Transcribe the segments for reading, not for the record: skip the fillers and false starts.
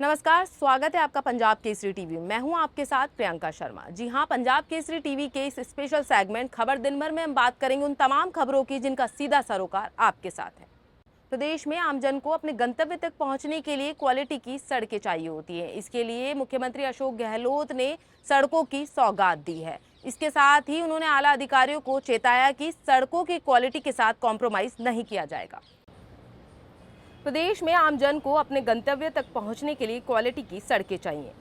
नमस्कार, स्वागत है आपका पंजाब केसरी टीवी। मैं हूं आपके साथ प्रियंका शर्मा। जी हां, पंजाब केसरी टीवी के इस स्पेशल सेगमेंट खबर दिन भर में हम बात करेंगे उन तमाम खबरों की जिनका सीधा सरोकार आपके साथ है। प्रदेश में आमजन को अपने गंतव्य तक पहुंचने के लिए क्वालिटी की सड़कें चाहिए होती हैं। इसके लिए मुख्यमंत्री अशोक गहलोत ने सड़कों की सौगात दी है। इसके साथ ही उन्होंने आला अधिकारियों को चेताया कि सड़कों की क्वालिटी के साथ कॉम्प्रोमाइज नहीं किया जाएगा। प्रदेश में आमजन को अपने गंतव्य तक पहुंचने के लिए क्वालिटी की सड़कें चाहिए।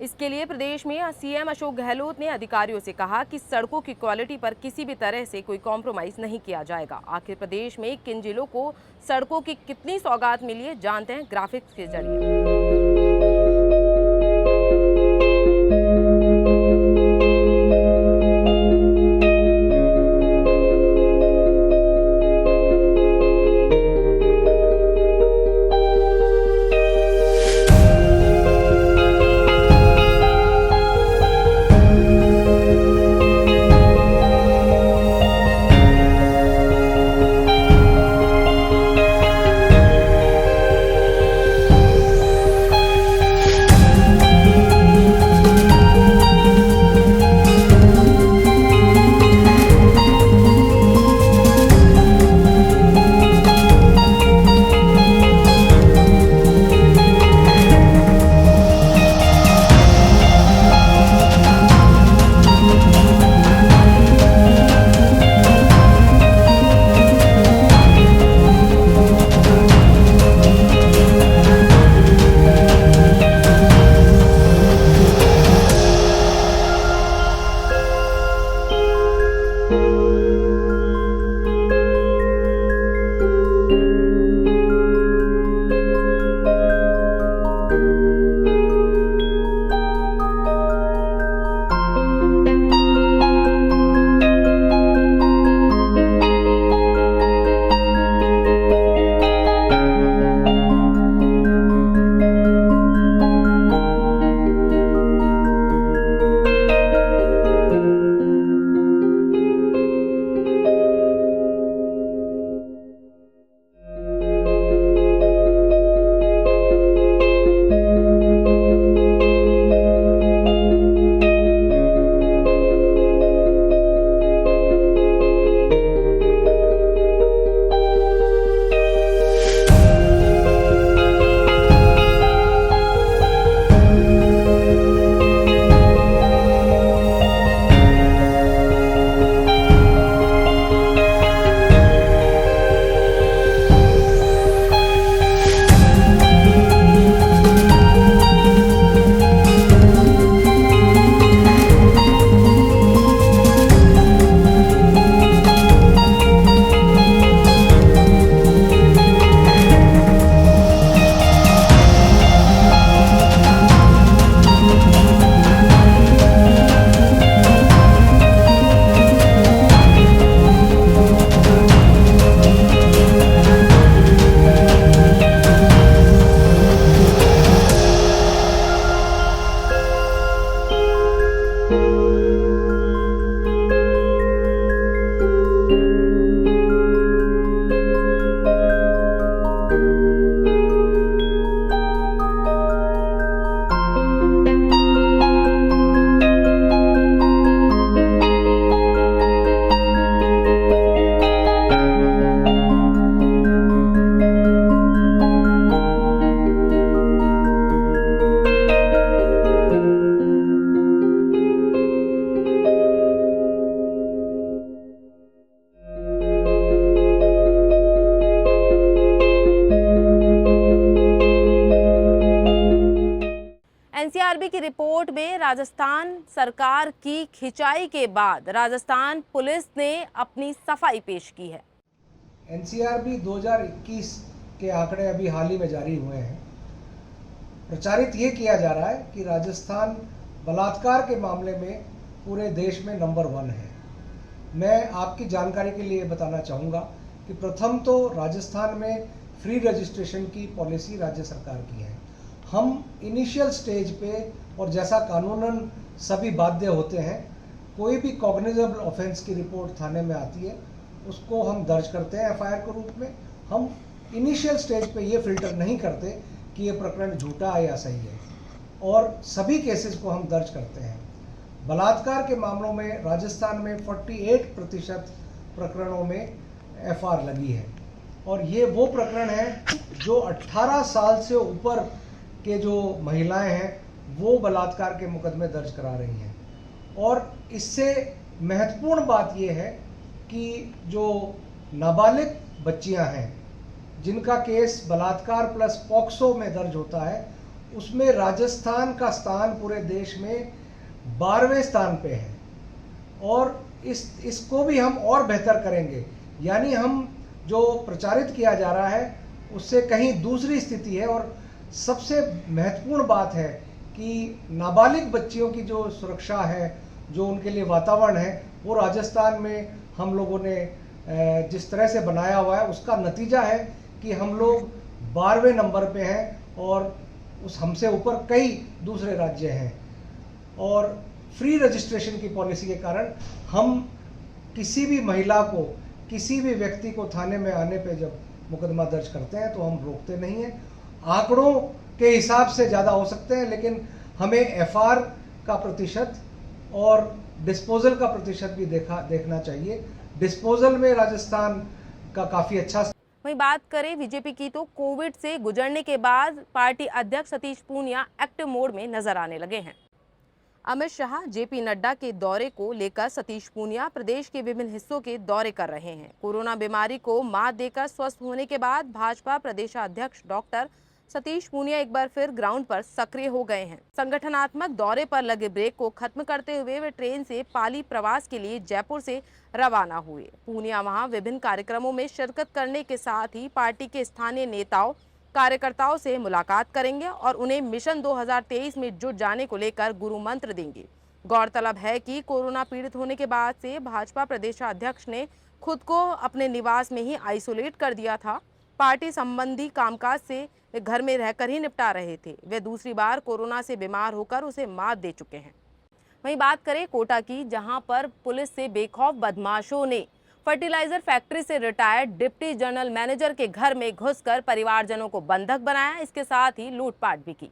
इसके लिए प्रदेश में सीएम अशोक गहलोत ने अधिकारियों से कहा कि सड़कों की क्वालिटी पर किसी भी तरह से कोई कॉम्प्रोमाइज नहीं किया जाएगा। आखिर प्रदेश में किन जिलों को सड़कों की कितनी सौगात मिली है, जानते हैं ग्राफिक्स के जरिए। एनसीआरबी की रिपोर्ट में राजस्थान सरकार की खिंचाई के बाद राजस्थान पुलिस ने अपनी सफाई पेश की है। एनसीआरबी 2021 के आंकड़े अभी हाल ही में जारी हुए हैं। प्रचारित ये किया जा रहा है कि राजस्थान बलात्कार के मामले में पूरे देश में नंबर 1 है। मैं आपकी जानकारी के लिए बताना चाहूँगा कि प्रथम तो राजस्थान में फ्री रजिस्ट्रेशन की पॉलिसी राज्य सरकार की है। हम इनिशियल स्टेज पे और जैसा कानूनन सभी बाध्य होते हैं, कोई भी कॉग्निजेबल ऑफेंस की रिपोर्ट थाने में आती है उसको हम दर्ज करते हैं एफआईआर के रूप में। हम इनिशियल स्टेज पे ये फिल्टर नहीं करते कि ये प्रकरण झूठा है या सही है, और सभी केसेस को हम दर्ज करते हैं। बलात्कार के मामलों में राजस्थान में 48% प्रकरणों में एफआईआर लगी है, और ये वो प्रकरण हैं जो 18 साल से ऊपर के जो महिलाएं हैं वो बलात्कार के मुकदमे दर्ज करा रही हैं। और इससे महत्वपूर्ण बात ये है कि जो नाबालिग बच्चियां हैं जिनका केस बलात्कार प्लस पॉक्सो में दर्ज होता है, उसमें राजस्थान का स्थान पूरे देश में 12वें स्थान पे है, और इसको भी हम और बेहतर करेंगे। यानी हम जो प्रचारित किया जा रहा है उससे कहीं दूसरी स्थिति है। और सबसे महत्वपूर्ण बात है कि नाबालिग बच्चियों की जो सुरक्षा है, जो उनके लिए वातावरण है, वो राजस्थान में हम लोगों ने जिस तरह से बनाया हुआ है उसका नतीजा है कि हम लोग 12वें नंबर पे हैं, और उस हमसे ऊपर कई दूसरे राज्य हैं। और फ्री रजिस्ट्रेशन की पॉलिसी के कारण हम किसी भी महिला को, किसी भी व्यक्ति को थाने में आने पे जब मुकदमा दर्ज करते हैं तो हम रोकते नहीं हैं। आंकड़ों के हिसाब से ज़्यादा हो सकते हैं, लेकिन हमें एफआईआर का प्रतिशत और डिस्पोजल का प्रतिशत भी देखना चाहिए। डिस्पोजल में राजस्थान का काफ़ी अच्छा। वहीं बात करें बीजेपी की, तो कोविड से गुजरने के बाद पार्टी अध्यक्ष सतीश पूनिया एक्टिव मोड में नजर आने लगे हैं। अमित शाह, जेपी नड्डा के दौरे को लेकर सतीश पूनिया प्रदेश के विभिन्न हिस्सों के दौरे कर रहे हैं। कोरोना बीमारी को मात देकर स्वस्थ होने के बाद भाजपा प्रदेशाध्यक्ष डॉक्टर सतीश पूनिया एक बार फिर ग्राउंड पर सक्रिय हो गए हैं। संगठनात्मक दौरे पर लगे ब्रेक को खत्म करते हुए वे ट्रेन से पाली प्रवास के लिए जयपुर से रवाना हुए। पूनिया वहां विभिन्न कार्यक्रमों में शिरकत करने के साथ ही पार्टी के स्थानीय नेताओं, कार्यकर्ताओं से मुलाकात करेंगे और उन्हें मिशन 2023 में जुट जाने को लेकर गुरु मंत्र देंगे। गौरतलब है कि कोरोना पीड़ित होने के बाद से भाजपा प्रदेशाध्यक्ष ने खुद को अपने निवास में ही आइसोलेट कर दिया था। पार्टी संबंधी कामकाज से वे घर में रहकर ही निपटा रहे थे। वे दूसरी बार कोरोना से बीमार होकर उसे मात दे चुके हैं। वहीं बात करें कोटा की, जहां पर पुलिस से बेखौफ बदमाशों ने फर्टिलाइजर फैक्ट्री से रिटायर्ड डिप्टी जनरल मैनेजर के घर में घुसकर परिवारजनों को बंधक बनाया, इसके साथ ही लूटपाट भी की।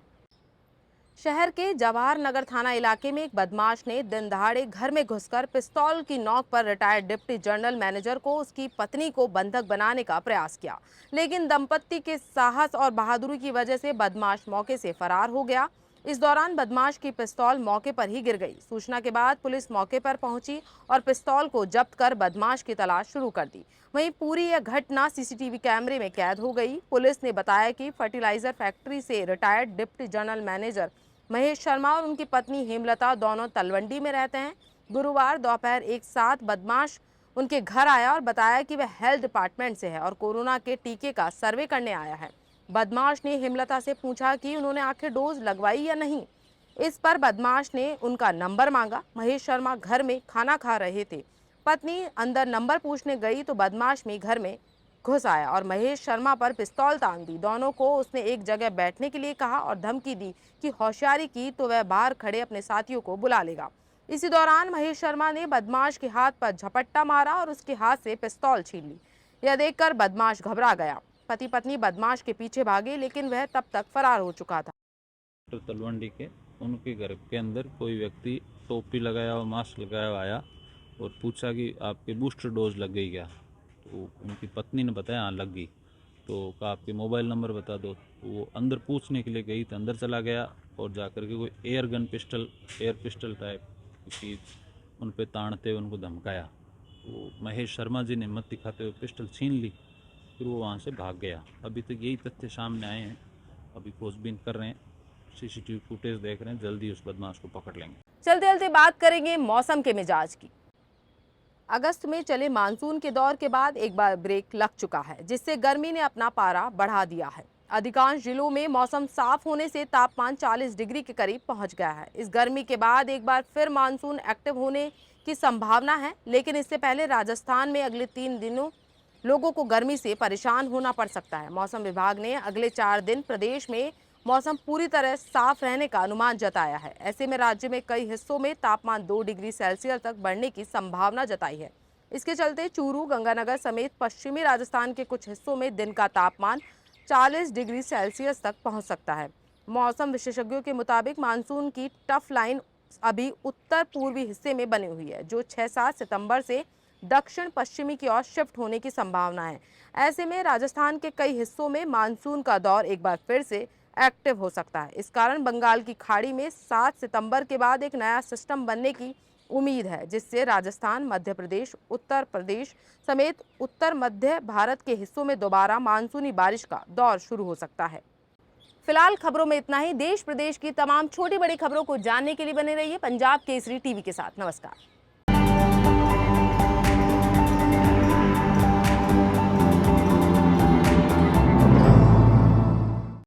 शहर के जवाहर नगर थाना इलाके में एक बदमाश ने दिन दहाड़े घर में घुसकर पिस्तौल की नोक पर रिटायर्ड डिप्टी जनरल मैनेजर को उसकी पत्नी को बंधक बनाने का प्रयास किया, लेकिन दंपत्ति के साहस और बहादुरी की वजह से बदमाश मौके से फरार हो गया। इस दौरान बदमाश की पिस्तौल मौके पर ही गिर गई। सूचना के बाद पुलिस मौके पर पहुंची और पिस्तौल को जब्त कर बदमाश की तलाश शुरू कर दी। वहीं पूरी यह घटना सीसीटीवी कैमरे में कैद हो गई। पुलिस ने बताया कि फर्टिलाइजर फैक्ट्री से retired deputy general manager Mahesh Sharma और उनकी पत्नी हेमलता दोनों तलवंडी में रहते हैं। गुरुवार दोपहर एक साथ बदमाश उनके घर आया और बताया कि वह हेल्थ डिपार्टमेंट से है और कोरोना के टीके का सर्वे करने आया है। बदमाश ने हेमलता से पूछा कि उन्होंने आखिर डोज लगवाई या नहीं। इस पर बदमाश ने उनका नंबर मांगा। महेश शर्मा घर में खाना खा रहे थे। पत्नी अंदर नंबर पूछने गई तो बदमाश में घर में घुस आया और महेश शर्मा पर पिस्तौल तान दी। दोनों को उसने एक जगह बैठने के लिए कहा और धमकी दी कि होशियारी की तो वह बाहर खड़े अपने साथियों को बुला लेगा। इसी दौरान महेश शर्मा ने बदमाश के हाथ पर झपट्टा मारा और उसके हाथ से पिस्तौल छीन ली। यह देखकर बदमाश घबरा गया। पति पत्नी बदमाश के पीछे भागे, लेकिन वह तब तक फरार हो चुका था। तलवंडी के उनके घर के अंदर कोई व्यक्ति टोपी लगाया और मास्क लगाया हुआ आया और पूछा कि आपके बूस्टर डोज लग गई क्या। तो उनकी पत्नी ने बताया हाँ लग गई। तो कहा आपके मोबाइल नंबर बता दो। तो वो अंदर पूछने के लिए गई तो अंदर चला गया और जाकर के कोई एयर पिस्टल टाइप की उन पे ताड़ते हुए उनको धमकाया। तो महेश शर्मा जी ने हिम्मत दिखाते हुए पिस्टल छीन ली, फिर वो वहाँ से भाग गया। अभी तक यही तथ्य सामने आए हैं। अभी खोजबीन कर रहे हैं, सीसीटीवी फुटेज देख रहे हैं, जल्दी उस बदमाश को पकड़ लेंगे। चलते चलते बात करेंगे मौसम के मिजाज की। अगस्त में चले मानसून के दौर के बाद एक बार ब्रेक लग चुका है, जिससे गर्मी ने अपना पारा बढ़ा दिया है। अधिकांश जिलों में मौसम साफ होने से तापमान 40 डिग्री के करीब पहुंच गया है। इस गर्मी के बाद एक बार फिर मानसून एक्टिव होने की संभावना है, लेकिन इससे पहले राजस्थान में अगले 3 दिनों लोगों को गर्मी से परेशान होना पड़ सकता है। मौसम विभाग ने अगले 4 दिन प्रदेश में मौसम पूरी तरह साफ रहने का अनुमान जताया है। ऐसे में राज्य में कई हिस्सों में तापमान 2 डिग्री सेल्सियस तक बढ़ने की संभावना जताई है। इसके चलते चूरू, गंगानगर समेत पश्चिमी राजस्थान के कुछ हिस्सों में दिन का तापमान 40 डिग्री सेल्सियस तक पहुंच सकता है। मौसम विशेषज्ञों के मुताबिक मानसून की टफ लाइन अभी उत्तर पूर्वी हिस्से में बनी हुई है, जो 6-7 सितंबर से दक्षिण पश्चिमी की ओर शिफ्ट होने की संभावना है। ऐसे में राजस्थान के कई हिस्सों में मानसून का दौर एक बार फिर से एक्टिव हो सकता है। इस कारण बंगाल की खाड़ी में 7 सितंबर के बाद एक नया सिस्टम बनने की उम्मीद है, जिससे राजस्थान, मध्य प्रदेश, उत्तर प्रदेश समेत उत्तर मध्य भारत के हिस्सों में दोबारा मानसूनी बारिश का दौर शुरू हो सकता है। फिलहाल खबरों में इतना ही। देश प्रदेश की तमाम छोटी बड़ी खबरों को जानने के लिए बने रहिए पंजाब केसरी टीवी के साथ। नमस्कार।